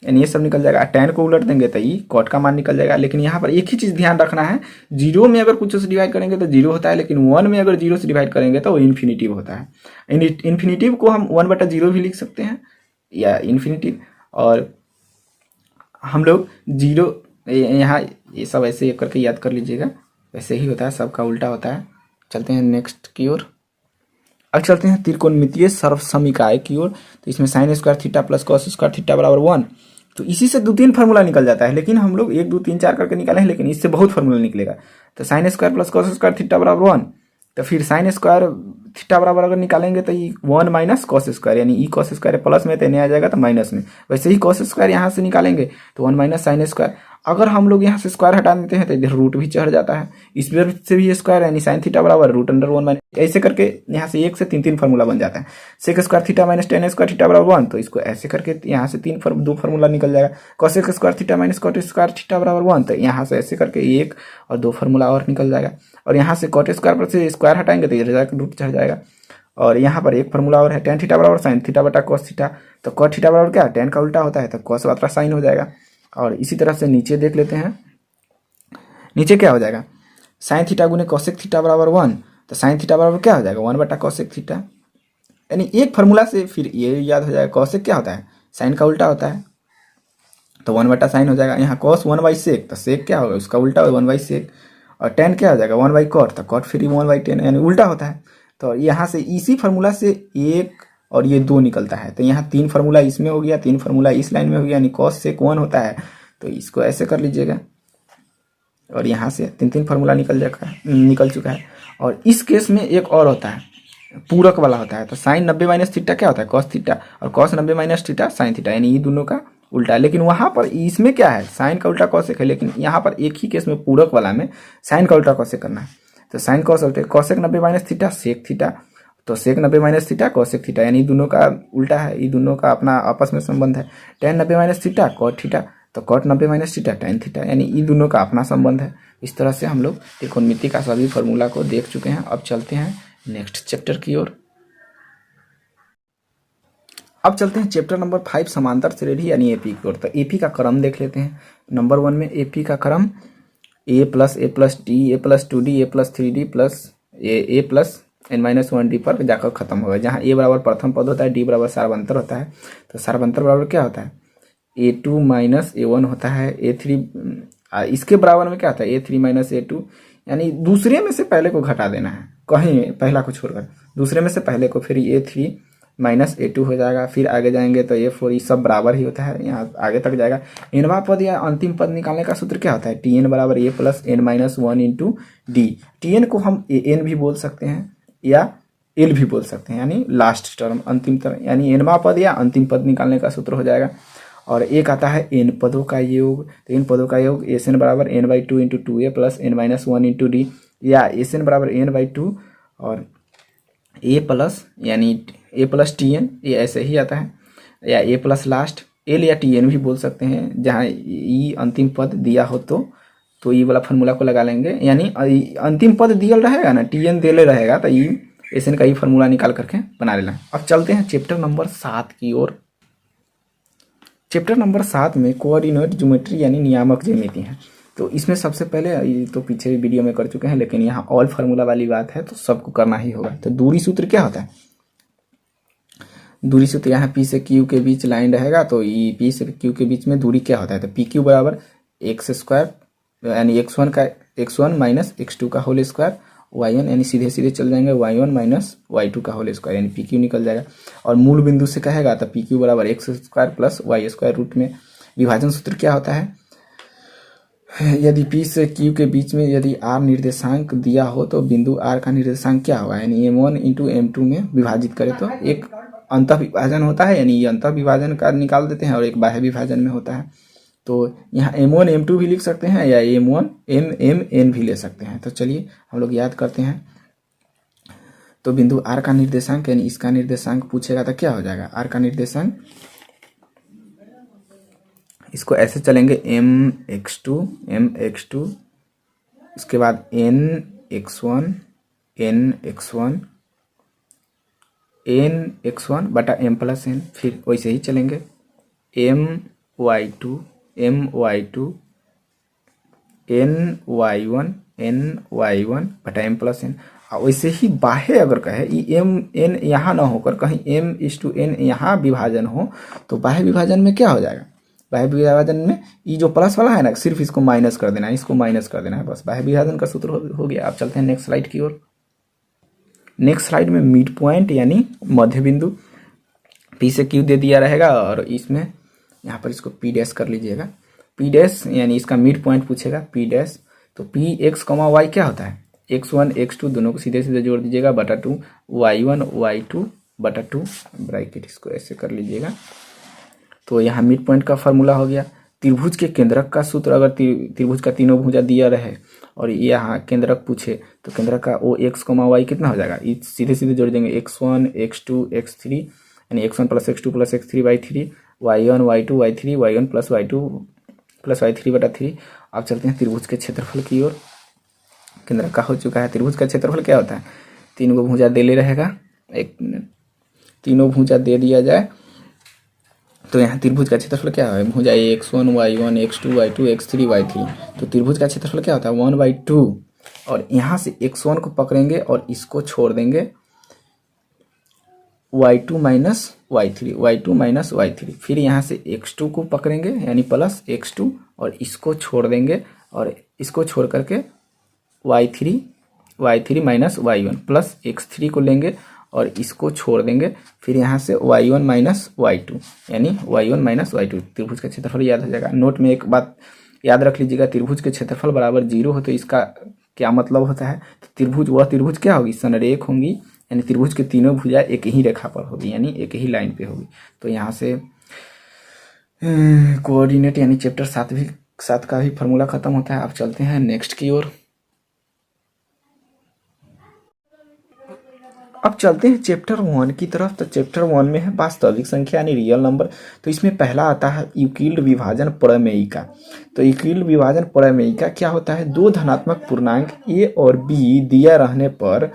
यानी ये सब निकल जाएगा। tan को उलट देंगे तो ये cot का मान निकल जाएगा। लेकिन यहाँ पर एक ही चीज ध्यान रखना है, 0 में अगर कुछ से डिवाइड करेंगे तो 0 होता है, लेकिन 1 में अगर 0 से डिवाइड करेंगे तो वो इन्फिनिटिव होता है। इन्फिनिटिव को हम 1/0 भी लिख सकते हैं या इन्फिनिटिव, और हम लोग 0 यहाँ ये सब ऐसे करके याद कर लीजिएगा, वैसे ही होता है, सबका उल्टा होता है। चलते हैं नेक्स्ट की ओर। अब चलते हैं त्रिकोणमितीय सर्वसमीकाय की ओर। तो इसमें sin square theta plus cos square theta बराबर 1, तो इसी से 2-3 फार्मूला निकल जाता है, लेकिन हम लोग 1 2 3 4 करके निकाले हैं, लेकिन इससे बहुत फार्मूला निकलेगा। तो sin square plus cos square theta बराबर 1, तो फिर sin स्क्वायर थीटा बराबर अगर निकालेंगे तो ये 1 माइनस cos स्क्वायर, यानी ई cos स्क्वायर प्लस में तो नहीं आ जाएगा तो माइनस में, वैसे ही cos स्क्वायर यहाँ से निकालेंगे तो 1 माइनस sin स्क्वायर। अगर हम लोग यहाँ से स्क्वायर हटा देते हैं तो इधर रूट भी चढ़ जाता है, इस से भी स्क्वायर, यानी sin थीटा बराबर √1 माइनस, ऐसे करके यहाँ से 1 से 3 फार्मूला बन जाता है। sec square theta minus tan square theta बराबर 1, तो इसको ऐसे करके यहाँ से 2 फार्मूला निकल जाएगा। cos square theta minus cot square theta बराबर 1, तो यहाँ से ऐसे करके 1 और 2 फार्मूला और निकल जाएगा। और यहाँ से cot स्क्वायर पर से स्क्वायर हटाएंगे तो इधर जाकर रूट चढ़ जाएगा। और यहाँ पर एक फार्मूला और है, tan थीटा बराबर sin थीटा बटा cos थीटा, तो cot थीटा बराबर क्या, tan का उल्टा होता है, तो cos बटा sin हो जाएगा। और इसी तरह से नीचे देख लेते हैं, नीचे क्या हो जाएगा, sin थीटा गुने cosec थीटा बराबर 1, तो sin थीटा बराबर क्या हो जाएगा 1/cosec थीटा, यानी एक फार्मूला से फिर ये याद हो जाएगा। cosec क्या होता है, sin का उल्टा होता है, तो 1/sin हो जाएगा। यहाँ cos 1/sec, तो sec क्या होगा, उसका उल्टा 1/sec। और tan क्या हो जाएगा 1/cot, तो cot फिर 1/tan, यानी उल्टा होता है। तो यहाँ से इसी फार्मूला से 1 और ये 2 निकलता है, तो यहाँ 3 फार्मूला इसमें हो गया, 3 फार्मूला इस लाइन में हो गया, यानी cos sec 1 होता है, तो इसको ऐसे कर लीजिएगा। और यहाँ से 3 फार्मूला निकल चुका है। और इस केस में एक और होता है, पूरक वाला होता है, तो sin 90 माइनस थीटा क्या होता है cos थीटा, और cos 90 minus theta sin theta, यानी ये दोनों का उल्टा है। लेकिन वहाँ पर इसमें क्या है, sin का उल्टा cosec है, लेकिन यहाँ पर एक ही केस में पूरक वाला में sin का उल्टा cosec करना है। तो sin cos उल्टे cosec 90 minus theta sec theta, तो sec 90 minus theta cosec theta, यानी दोनों का उल्टा है, ये दोनों का अपना आपस में संबंध है। tan 90 minus theta cot theta, तो cot 90 minus theta tan theta, यानी ये दोनों का अपना संबंध है। इस तरह से हम लोग त्रिकोणमिति का सभी फार्मूला को देख चुके हैं। अब चलते हैं नेक्स्ट चैप्टर की ओर। अब चलते हैं चैप्टर नंबर 5 समांतर श्रेणी यानी एपी की ओर। तो एपी का क्रम देख लेते हैं। नंबर 1 में एपी का क्रम a plus a plus D A plus 2d A plus 3d plus A plus n-1d पर जाकर खत्म होगा, जहाँ a बराबर प्रथम पद होता है, d बराबर सार्वंतर होता है। तो सार्वंतर बराबर क्या होता है, a2 माइनस a1 होता है, a3 इसके बराबर में क्या होता है a3 माइनस a2, यानी दूसरे में से पहले को घटा देना है, कहीं पहला को छोड़कर दूसरे में से पहले को, फिर a3 माइनस a2 हो जाएगा। फिर आगे जाएंगे तो a4, ये सब बराबर ही होता है, यहाँ आगे तक जाएगा। nवां पद या अंतिम पद निकालने का सूत्र क्या होता है, tn बराबर a plus n-1 into D. tn को हम an भी बोल सकते हैं या l भी बोल सकते हैं, यानी लास्ट टर्म, अंतिम टर्म, यानी nवां पद या अंतिम पद निकालने का सूत्र हो जाएगा। और एक आता है n पदों का योग, तो n पदों का योग Sn बराबर n/2 into 2a plus n-1 into D, या Sn बराबर n/2 और a प्लस यानी a प्लस tn, ये ऐसे ही आता है, या a प्लस लास्ट l या tn भी बोल सकते हैं, जहाँ ई अंतिम पद दिया हो तो ये वाला फार्मूला को लगा लेंगे, यानी अंतिम पद दिया रहेगा ना, tn दिले रहेगा, तो ये Sn का ही फार्मूला निकाल करके बना लेना। अब चलते हैं चैप्टर नंबर 7 की ओर। चैप्टर नंबर 7 में कोऑर्डिनेट ज्योमेट्री यानी नियामक ज्यामिति है। तो इसमें सबसे पहले, ये तो पीछे वीडियो में कर चुके हैं, लेकिन यहाँ ऑल फार्मूला वाली बात है तो सबको करना ही होगा। तो दूरी सूत्र क्या होता है? दूरी सूत्र यहाँ पी से क्यू के बीच लाइन रहेगा, तो ये पी से क्यू के बीच में दूरी क्या होता है? तो पी क्यू बराबर एक्स स्क्वायर यानी x1 माइनस x2 का होल स्क्वायर, y1 यानी सीधे सीधे चल जाएंगे y1 माइनस y2 का होल स्क्वायर, यानी पी क्यू निकल जाएगा। और मूल बिंदु से कहेगा तो पी क्यू बराबर x square plus y square root में। विभाजन सूत्र क्या होता है? यदि P से Q के बीच में यदि R निर्देशांक दिया हो तो बिंदु R का निर्देशांक क्या होगा? यानी M1 इंटू M2 में विभाजित करें तो एक अंतः विभाजन होता है, यानी ये अंतः विभाजन का निकाल देते हैं, और एक बाह्य विभाजन में होता है। तो यहाँ M1 M2 भी लिख सकते हैं या M1 MN भी ले सकते हैं। तो चलिए हम लोग याद करते हैं। तो बिंदु R का निर्देशांक यानी इसका निर्देशांक पूछेगा तो क्या हो जाएगा? R का निर्देशांक, इसको ऐसे चलेंगे mx2 इसके बाद nx1 बटा m प्लस n, फिर वैसे ही चलेंगे my2 ny1 बटा m प्लस n। वैसे ही बाह्य अगर कहे m n यहाँ ना होकर कहीं m/n यहाँ विभाजन हो तो बाह्य विभाजन में क्या हो जाएगा? बाह्य विभाजन में ये जो प्लस वाला है ना, सिर्फ इसको माइनस कर देना है, इसको माइनस कर देना है, बस बाह्य विभाजन का सूत्र हो गया। अब चलते हैं नेक्स्ट स्लाइड की ओर। नेक्स्ट स्लाइड में मिड पॉइंट यानी मध्य बिंदु पी से क्यू दे दिया रहेगा, और इसमें यहाँ पर इसको पी डैश कर लीजिएगा। पी डैश यानी इसका मिड पॉइंट पूछेगा पी डैश। तो पी एक्स कॉमा वाई क्या होता है? x1 x2 दोनों को सीधे सीधे जोड़ दीजिएगा बटा 2 y1 y2 बटा 2, ब्रैकेट इसको ऐसे कर लीजिएगा। तो यहाँ मिड पॉइंट का फार्मूला हो गया। त्रिभुज के केंद्रक का सूत्र, अगर त्रिभुज का तीनों भुजा दिया रहे और यहाँ केंद्रक पूछे तो केंद्रक का ओ एक्स कॉमा वाई कितना हो जाएगा? सीधे सीधे जोड़ देंगे x1 x2 x3 यानी x1 plus x2 plus x3 y3 y1 y2 y3 y1 plus y2 plus y3 बटा 3। अब चलते हैं त्रिभुज के क्षेत्रफल की ओर। केंद्रक का हो चुका है। त्रिभुज का क्षेत्रफल क्या होता है? तीन को भुजा दे ले रहेगा, एक मिनट, तीनों भुजा दे दिया जाए तो यहाँ त्रिभुज का क्षेत्रफल क्या है? भुजा x1 y1 x2 y2 x3 y3। तो त्रिभुज का क्षेत्रफल क्या होता है? 1/2। और यहाँ से x1 को पकड़ेंगे और इसको छोड़ देंगे y2 माइनस y3, फिर यहाँ से x2 को पकड़ेंगे यानी प्लस x2 और इसको छोड़ देंगे, और इसको छोड़ करके y3 minus y1 plus x3 को लेंगे और इसको छोड़ देंगे, फिर यहाँ से y1 माइनस y2 यानी y1 माइनस y2। त्रिभुज का क्षेत्रफल याद हो जाएगा। नोट में एक बात याद रख लीजिएगा, त्रिभुज के क्षेत्रफल बराबर 0 हो तो इसका क्या मतलब होता है? तो त्रिभुज, वह त्रिभुज क्या होगी? समरेख होंगी, यानी त्रिभुज के तीनों भुजा एक ही रेखा पर होगी, यानी एक ही लाइन पे होगी। तो यहाँ से कोऑर्डिनेट यानी चैप्टर 7 का भी फार्मूला खत्म होता है। अब चलते हैं नेक्स्ट की ओर। अब चलते हैं चैप्टर 1 की तरफ। तो चैप्टर 1 में है वास्तविक संख्या यानी रियल नंबर। तो इसमें पहला आता है यूक्लिड विभाजन प्रमेयिका। तो यूक्लिड विभाजन प्रमेयिका क्या होता है? दो धनात्मक पूर्णांक a और b दिया रहने पर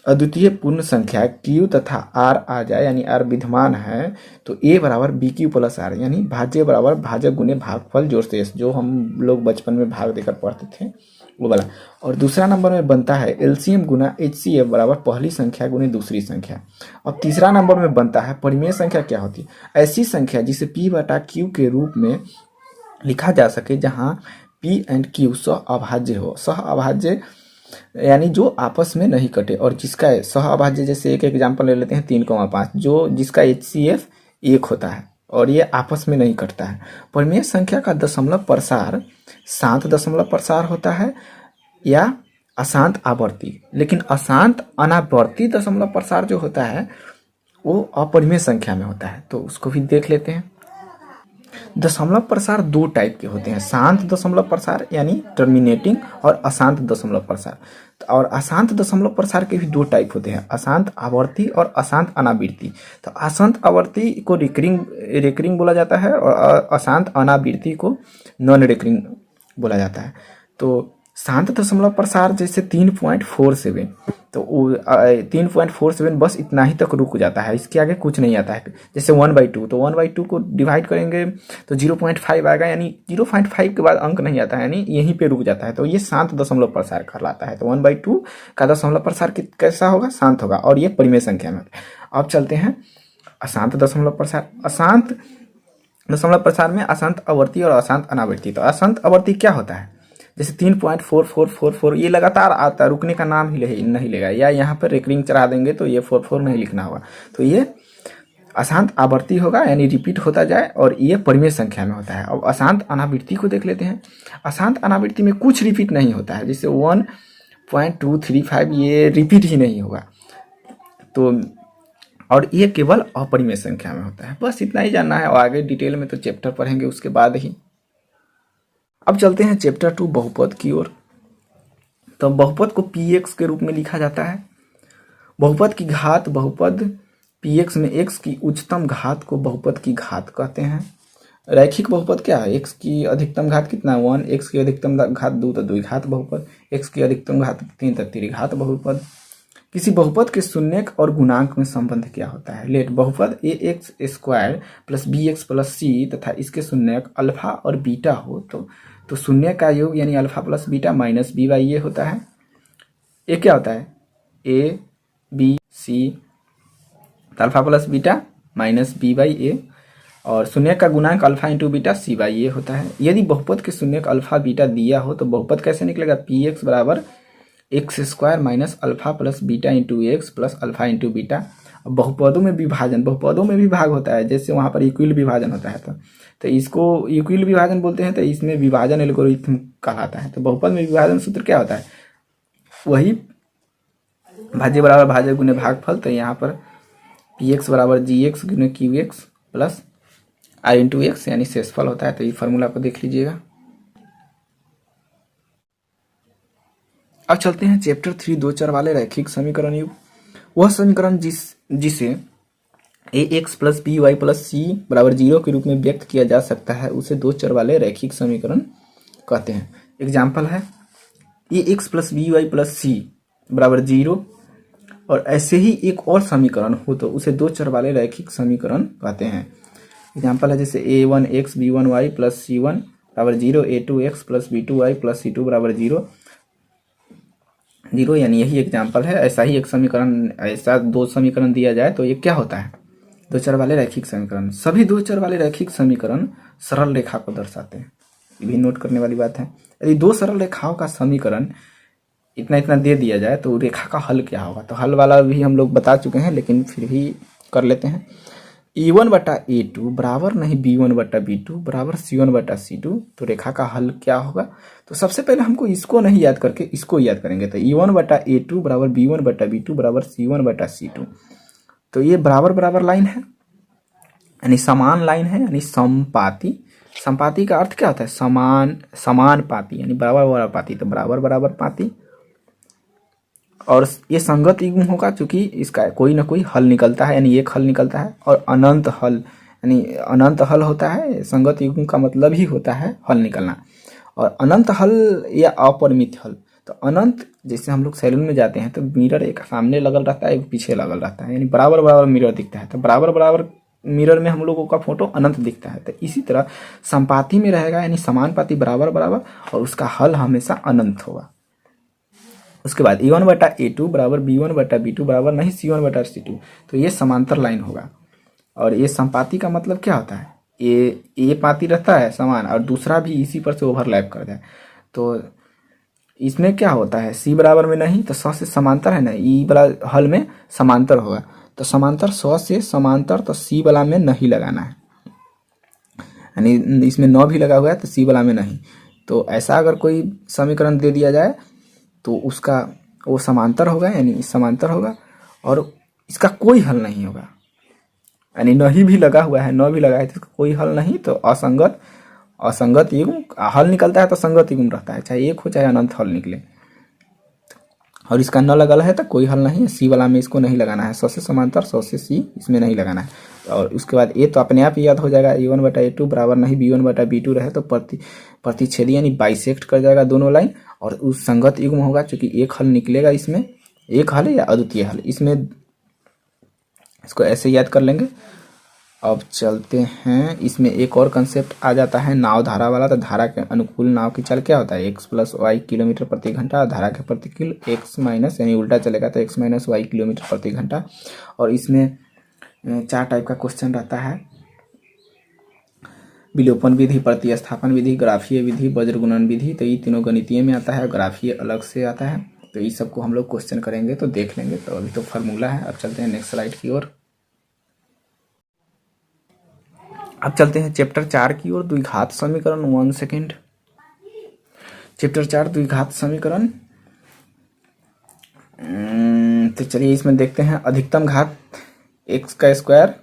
अद्वितीय पूर्ण संख्या q तथा r आ जाए, यानी r विद्यमान है, तो a बराबर bq प्लस r, यानी भाज्य बराबर भाजक गुने भागफल जोड़ शेष, जो हम लोग बचपन में भाग देकर पढ़ते थे वो वाला। और दूसरा नंबर में बनता है एलसीएम गुना HCF बराबर पहली संख्या गुने दूसरी संख्या। और तीसरा नंबर में बनता है परिमेय संख्या। क्या होती है? ऐसी संख्या जिसे p बटा q के रूप में लिखा जा सके जहां p एंड q सह अभाज्य हो। सह अभाज्य यानी जो आपस में नहीं कटे, और जिसका सह अभाज्य, जैसे एक एग्जाम्पल ले लेते हैं 3,5, जो जिसका HCF 1 होता है और ये आपस में नहीं कटता है। परिमेय संख्या का दशमलव प्रसार शांत दशमलव प्रसार होता है या अशांत आवर्ती, लेकिन अशांत अनावर्ती दशमलव प्रसार जो होता है वो अपरिमेय संख्या में होता है। तो उसको भी देख लेते हैं। दशमलव प्रसार दो टाइप के होते हैं, शांत दशमलव प्रसार यानी टर्मिनेटिंग, और अशांत दशमलव प्रसार। और अशांत दशमलव प्रसार के भी दो टाइप होते हैं, अशांत आवर्ती और अशांत अनावृत्ति। तो अशांत आवर्ती को रिकरिंग बोला जाता है और अशांत अनावृत्ति को नॉन रिकरिंग बोला जाता है। तो शांत दशमलव प्रसार जैसे 3.47, तो 3.47 बस इतना ही तक रुक जाता है, इसके आगे कुछ नहीं आता है। जैसे 1/2, तो 1/2 को डिवाइड करेंगे तो 0.5 आएगा, यानी 0.5 के बाद अंक नहीं आता है, यानी यहीं पे रुक जाता है, तो ये शांत दशमलव प्रसार कहलाता है। तो 1/2 का दशमलव प्रसार कैसा होगा? शांत होगा, और ये परिमेय संख्या में। अब चलते हैं अशांत दशमलव प्रसार। अशांत दशमलव प्रसार में अशांत आवर्ती और अशांत अनावर्ती। तो अशांत आवर्ती क्या होता है? जैसे 3.4444, ये लगातार आता, रुकने का नाम ही नहीं लेगा, या यहाँ पर रेकरिंग चढ़ा देंगे तो ये 44 नहीं लिखना होगा, तो ये अशांत आवर्ती होगा, यानी रिपीट होता जाए, और ये परिमेय संख्या में होता है। अब अशांत अनावृत्ति को देख लेते हैं। अशांत अनावृत्ति में कुछ रिपीट नहीं होता है, जैसे 1.235 ये रिपीट ही नहीं होगा, तो और ये केवल अपरिमेय संख्या में होता है। बस इतना ही जानना है, और आगे डिटेल में तो चैप्टर पढ़ेंगे उसके बाद ही। अब चलते हैं चैप्टर 2 बहुपद की ओर। तो बहुपद को px के रूप में लिखा जाता है। बहुपद की घात, बहुपद px में x की उच्चतम घात को बहुपद की घात कहते हैं। रैखिक बहुपद क्या है? x की अधिकतम घात कितना? 1, x की अधिकतम घात 2 तो द्विघात बहुपद, x की अधिकतम घात 3 तो त्रिघात बहुपद। किसी बहुपद के शून्यक और गुणांक में संबंध क्या होता है? लेट बहुपद ax² plus bx plus c तथा इसके शून्यक अल्फा और बीटा हो तो शून्य का योग यानी alpha plus beta minus B by A होता है। ये क्या होता है? A B C, alpha plus beta minus B by A, और शून्य का गुणांक alpha into beta C by A होता है। यदि बहुपद के शून्यक अल्फा बीटा दिया हो तो बहुपद कैसे निकलेगा? px बराबर x² minus alpha plus beta into x plus alpha into beta. अब बहुपदों में विभाजन, बहुपदों में भी भाग होता है, जैसे वहाँ पर इक्विल विभाजन होता है, तो इसको इक्विल विभाजन बोलते हैं, तो इसमें विभाजन एल्गोरिथम कहलाता है। तो बहुपद में विभाजन सूत्र क्या होता है? वही भाज्य बराबर भाज्य गुने भागफल। तो यहाँ पर px बराबर gx गुने qx plus i into x यानी शेषफल होता है। तो ये फार्मूला को देख लीजिएगा। अब चलते हैं चैप्टर 3 दो चर वाले रैखिक समीकरण युग। वह समीकरण जिसे ax plus B Y plus C बराबर 0 के रूप में व्यक्त किया जा सकता है उसे दो चर वाले रैखिक समीकरण कहते हैं। एग्जाम्पल है ax plus B Y plus C बराबर 0, और ऐसे ही एक और समीकरण हो तो उसे दो चर वाले रैखिक समीकरण कहते हैं। एग्जाम्पल है जैसे a1x b1y प्लस c1 बराबर 0, a2x plus b2y plus c2 बराबर 0, यानी यही एग्जाम्पल है। ऐसा ही एक समीकरण, ऐसा दो समीकरण दिया जाए तो ये क्या होता है? दो चर वाले रैखिक समीकरण। सभी दो चर वाले रैखिक समीकरण सरल रेखा को दर्शाते हैं, ये भी नोट करने वाली बात है। यदि दो सरल रेखाओं का समीकरण इतना इतना दे दिया जाए तो रेखा का हल क्या होगा? तो हल वाला भी हम लोग बता चुके हैं, लेकिन फिर भी कर लेते हैं। a1/a2 बराबर नहीं b1/b2 बराबर c1/c2, तो रेखा का हल क्या होगा? तो सबसे पहले हमको इसको नहीं याद करके इसको याद करेंगे। तो a1/a2 बराबर b1/b2 बराबर c1/c2, तो ये बराबर बराबर लाइन है, यानी समान लाइन है, यानी समपाती। समपाती का अर्थ क्या होता है? समान, समान पाती, यानी बराबर बराबर पाती, तो बराबर बराबर पाती। और ये संगत युग्म होगा, चूंकि इसका कोई ना कोई हल निकलता है, यानी एक हल निकलता है, और अनंत हल, यानी अनंत हल होता है। संगत युग्म का मतलब ही होता है हल निकलना, और अनंत हल या अपरिमित हल। तो अनंत, जैसे हम लोग सैलून में जाते हैं तो मिरर एक सामने लगल रहता है, एक पीछे लगल रहता है, यानी बराबर बराबर मिरर दिखता है, तो बराबर बराबर मिरर में हम लोगों का फोटो अनंत दिखता है। तो इसी तरह समपाती में रहेगा, यानी समानुपाती बराबर बराबर, और उसका हल हमेशा अनंत होगा। उसके बाद a1/a2 बराबर b1/b2 बराबर नहीं c1/c2, तो ये समांतर लाइन होगा। और ये समपाती का मतलब क्या होता है? ये पाती रहता है समान, और दूसरा भी इसी पर से ओवरलैप कर जाए, तो इसमें क्या होता है? c बराबर में नहीं, तो 100 से समांतर है ना, ई वाला हल में समांतर होगा, तो समांतर 100 से समांतर, तो c वाला में नहीं लगाना है, यानी इसमें 9 भी लगा हुआ है तो c वाला में नहीं। तो ऐसा अगर कोई समीकरण दे दिया जाए तो उसका वो समांतर होगा, यानी समांतर होगा, और इसका कोई हल नहीं होगा, यानी नहीं भी लगा हुआ है, न भी लगा है तो इसका कोई हल नहीं, तो असंगत, असंगत युग्म। हल निकलता है तो संगत युग्म रहता है, चाहे एक हो चाहे अनंत हल निकले। और इसका न लगल है तो कोई हल नहीं है, सी वाला में इसको नहीं लगाना है, 100 से समांतर 100 से सी इसमें नहीं लगाना है। और उसके बाद ए तो अपने आप ही याद हो जाएगा, a1/a2 बराबर नहीं b1/b2 रहे तो प्रतिच्छेदी यानी बाइसेक्ट कर जाएगा दोनों लाइन, और उस संगत युग्म होगा, चूंकि एक हल निकलेगा इसमें, एक हल या अद्वितीय हल, इसमें इसको ऐसे याद कर लेंगे। अब चलते हैं, इसमें एक और कंसेप्ट आ जाता है नाव धारा वाला। तो धारा के अनुकूल नाव की चाल क्या होता है, x प्लस वाई किलोमीटर प्रति घंटा, धारा के प्रतिकूल x माइनस, यानी उल्टा चलेगा तो x माइनस वाई किलोमीटर प्रति घंटा। और इसमें 4 टाइप का क्वेश्चन रहता है, विलोपन विधि, प्रतिस्थापन विधि, ग्राफीय विधि, वज्रगुणन विधि। तो ये तीनों गणितीय में आता है, ग्राफीय अलग से आता है। तो ये सबको हम लोग क्वेश्चन करेंगे तो देख लेंगे। तो अभी तो फार्मूला है। अब चलते हैं नेक्स्ट स्लाइड की ओर। अब चलते हैं चैप्टर 4 की ओर, द्विघात समीकरण। 1 सेकेंड। चैप्टर 4 द्विघात समीकरण। तो चलिए इसमें देखते हैं, अधिकतम घात x का स्क्वायर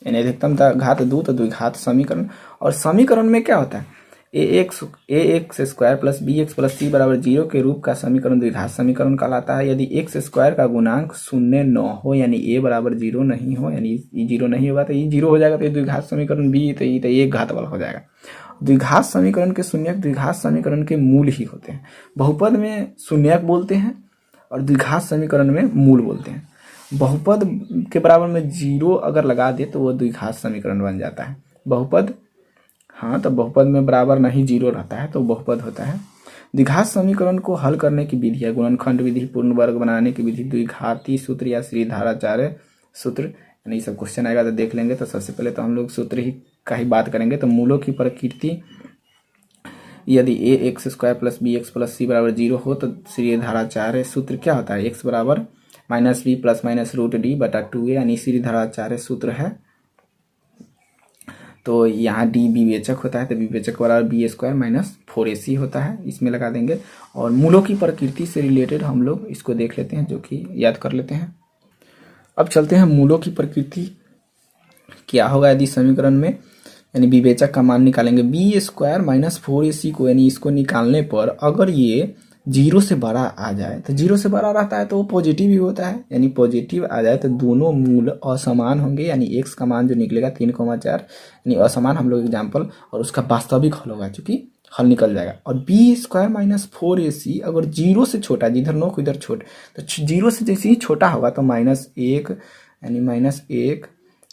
यानी अधिकतम घात 2, तो द्विघात समीकरण। और समीकरण में क्या होता है, ax square plus bx plus c बराबर 0 के रूप का समीकरण द्विघात समीकरण कहलाता है। यदि x स्क्वायर का गुणांक 0 न हो, यानी a बराबर 0 नहीं हो, यानी ये 0 नहीं होगा तो ये 0 हो जाएगा, तो ये द्विघात समीकरण b, तो ये एक घात वाला हो जाएगा। द्विघात समीकरण के शून्यक द्विघात समीकरण के मूल ही होते हैं। बहुपद में शून्यक बोलते हैं और द्विघात समीकरण में मूल बोलते हैं। बहुपद के बराबर में 0 अगर लगा दे तो वो द्विघात समीकरण बन जाता है। बहुपद, हाँ, तो बहुपद में बराबर नहीं 0 रहता है तो बहुपद होता है। द्विघात समीकरण को हल करने की विधि है गुणनखंड विधि, पूर्ण वर्ग बनाने की विधि, द्विघाती सूत्र या श्रीधराचार्य सूत्र, यानी सब क्वेश्चन आएगा तो देख लेंगे। तो सबसे पहले तो हम लोग सूत्र ही का ही बात करेंगे। तो मूलों की प्रकृति, यदि ax square plus bx plus c बराबर 0 हो तो श्रीधराचार्य सूत्र क्या होता है, x बराबर minus b plus minus root d बटा 2a, यानी श्रीधराचार्य सूत्र है। तो यहाँ डी विवेचक होता है, तो विवेचक बराबर बी स्क्वायर माइनस 4ac होता है, इसमें लगा देंगे। और मूलों की प्रकृति से रिलेटेड हम लोग इसको देख लेते हैं, जो कि याद कर लेते हैं। अब चलते हैं, मूलों की प्रकृति क्या होगा यदि समीकरण में, यानी विवेचक का मान निकालेंगे। बी स्क्वायर माइनस 4ac को, यानी इसको निकालने पर अगर ये 0 से बड़ा आ जाए, तो 0 से बड़ा रहता है तो वो पॉजिटिव ही होता है, यानी पॉजिटिव आ जाए तो दोनों मूल असमान होंगे, यानी x का मान जो निकलेगा 3,4, यानी असमान हम लोग एग्जाम्पल, और उसका वास्तविक हल होगा, चूंकि हल निकल जाएगा। और बी स्क्वायर माइनस 4ac अगर 0 से छोटा, जिधर नोक उधर छोट, तो 0 से जैसे ही छोटा होगा तो -1, यानी -1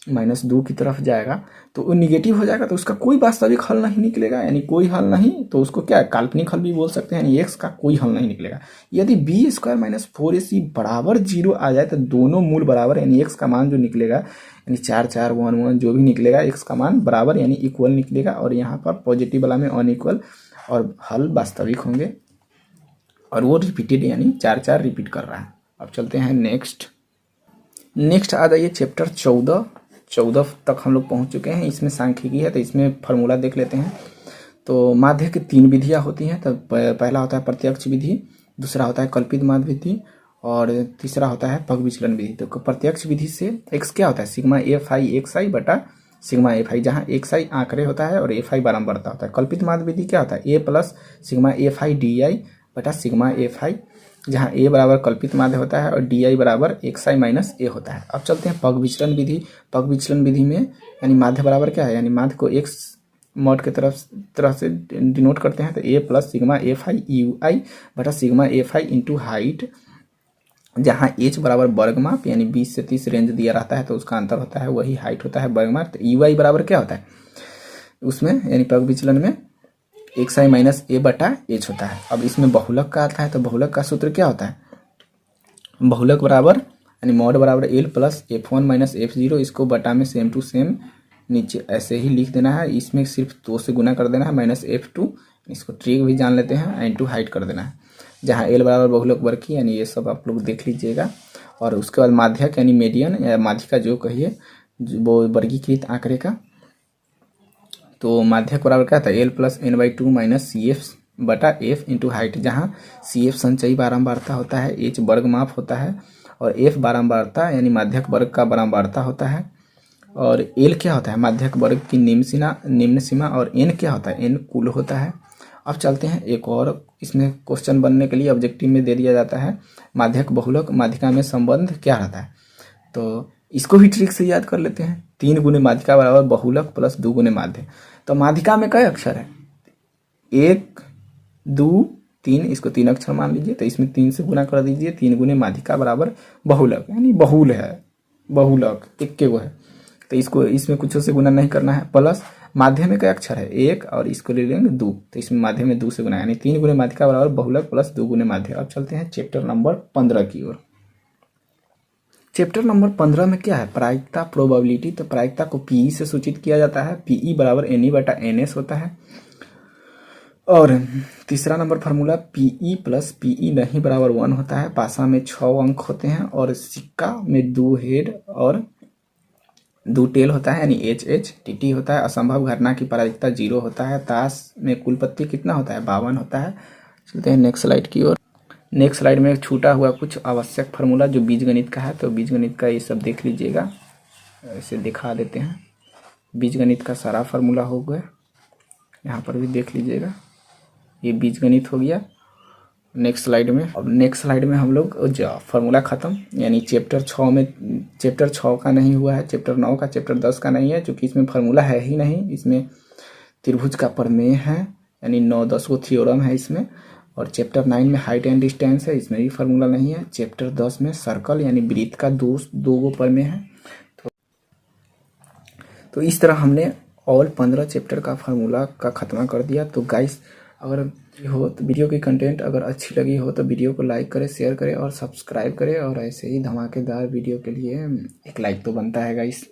-2 की तरफ जाएगा तो वो निगेटिव हो जाएगा, तो उसका कोई वास्तविक हल नहीं निकलेगा, यानी कोई हल नहीं, तो उसको क्या काल्पनिक हल भी बोल सकते हैं, यानी x का कोई हल नहीं निकलेगा। यदि बी स्क्वायर माइनस 4ac बराबर 0 आ जाए तो दोनों मूल बराबर, यानी x का मान जो निकलेगा, यानी 4 4 1 1 जो भी निकलेगा, x का मान बराबर यानी इक्वल निकलेगा। और यहाँ पर पॉजिटिव वाला में अनइक्वल, और हल वास्तविक होंगे, और वो रिपीटेड, यानी 4 4 रिपीट कर रहा है। अब चलते हैं नेक्स्ट आ जाइए चैप्टर 14 तक हम लोग पहुंच चुके हैं। इसमें सांख्यिकी है, तो इसमें फार्मूला देख लेते हैं। तो माध्य की 3 विधियां होती हैं। तो पहला होता है प्रत्यक्ष विधि, दूसरा होता है कल्पित माध्य विधि, और तीसरा होता है पग विचलन विधि। तो प्रत्यक्ष विधि से x क्या होता है, सिग्मा एफ आई एक्स आई बटा सिग्मा एफ आई, जहाँ एक्स आई आंकड़े होता है और एफ आई बारंबारता होता है। कल्पित माध्य विधि क्या होता है, a plus sigma F I D I बटा सिग्मा एफ आई, जहाँ a बराबर कल्पित माध्य होता है और di बराबर एक्स आई माइनस ए होता है। अब चलते हैं पग विचलन विधि। पग विचलन विधि में यानी माध्य बराबर क्या है, यानी माध्य को x मॉड के तरह से डिनोट करते हैं। तो a plus sigma F I U I बटा sigma F I into height, जहाँ h बराबर वर्गमाप, यानी 20 से 30 रेंज दिया रहता है तो उसका अंतर होता है, वही हाइट होता है वर्गमाप। तो यू आई बराबर क्या होता है उसमें, यानी पग विचलन में एक्स आई माइनस ए बटा एच होता है। अब इसमें बहुलक का आता है, तो बहुलक का सूत्र क्या होता है, बहुलक बराबर यानी मॉड बराबर L plus F1 minus F0, इसको बटा में सेम टू सेम नीचे ऐसे ही लिख देना है। इसमें सिर्फ 2 से गुना कर देना है, माइनस F2, इसको ट्रिक भी जान लेते हैं, इंटू हाइट कर देना है, जहाँ एल बराबर बहुलक वर्ग की, यानी ये सब आप लोग देख लीजिएगा। और उसके बाद माध्यक यानी मीडियन या माध्यिका जो कहिए, वो वर्गीकृत आंकड़े का। तो माध्यक बराबर क्या था, l plus n by 2 minus c f बटा एफ इंटू हाइट, जहाँ सी एफ संचयी बारंबारता होता है, एच वर्ग माप होता है, और एफ बारंबारता यानी माध्यक वर्ग का बारंबारता होता है, और एल क्या होता है माध्यक वर्ग की निम्न सीमा, और एन क्या होता है, एन कुल होता है। अब चलते हैं एक और, इसमें क्वेश्चन बनने के लिए ऑब्जेक्टिव में दे दिया जाता है माध्यक बहुलक माध्यिका में संबंध क्या रहता है। तो इसको भी ट्रिक से याद कर लेते हैं, 3 गुने माध्यिका बराबर बहुलक प्लस 2 गुने माध्य। तो माध्यिका में कई अक्षर है, 1 2 3, इसको 3 अक्षर मान लीजिए, तो इसमें 3 से गुना कर दीजिए। 3 गुने माध्यिका बराबर बहुलक, यानी बहुल है, बहुलक इक्के वो है, तो इसको इसमें कुछ से गुना नहीं करना है। प्लस माध्य में क्या अक्षर है 1 और इसको ले लेंगे 2, तो इसमें माध्य में 2 से गुना, यानी 3 गुने माध्यिका बराबर बहुलक प्लस 2 गुने माध्य। अब चलते हैं चैप्टर नंबर 15 की ओर। चैप्टर नंबर 15 में क्या है, प्रायिकता, प्रोबेबिलिटी। तो प्रायिकता को पीई से सूचित किया जाता है, पीई बराबर एनई बटा एनएस होता है। और तीसरा number formula PE plus PE नहीं बराबर 1 होता है। पासा में 6 अंक होते हैं और सिक्का में 2 हेड और 2 टेल होता है, यानी एच एच। टीटी होता है, असंभव घटना की प्रायिकता 0 होता है। ताश में कुल पत्ती कितना होता है 52 होता है। चलते हैं नेक्स्ट स्लाइड की ओर। नेक्स्ट स्लाइड में छूटा हुआ कुछ आवश्यक फार्मूला जो बीजगणित का है, तो बीजगणित का ये सब देख लीजिएगा, इसे दिखा देते हैं। बीजगणित का सारा फार्मूला हो गया, यहाँ पर भी देख लीजिएगा, ये बीजगणित हो गया। नेक्स्ट स्लाइड में, अब नेक्स्ट स्लाइड में हम लोग फार्मूला खत्म, यानी चैप्टर 6 में, चैप्टर 6 का नहीं हुआ है, चैप्टर 9 का, चैप्टर 10 का नहीं है, क्योंकि इसमें फार्मूला है ही नहीं। इसमें त्रिभुज का प्रमेय है, यानी 9-10 को थ्योरम है इसमें। और चैप्टर 9 में हाइट एंड डिस्टेंस है, इसमें भी फार्मूला नहीं है। चैप्टर 10 में सर्कल यानी वृत्त का दो गो प्रमेय है। तो इस तरह हमने ऑल 15 चैप्टर का फार्मूला का खत्म कर दिया। तो गाइस, अगर हो तो वीडियो की कंटेंट अगर अच्छी लगी हो तो वीडियो को लाइक करें, शेयर करें और सब्सक्राइब करें। और ऐसे ही धमाकेदार वीडियो के लिए एक लाइक तो बनता है गाइस।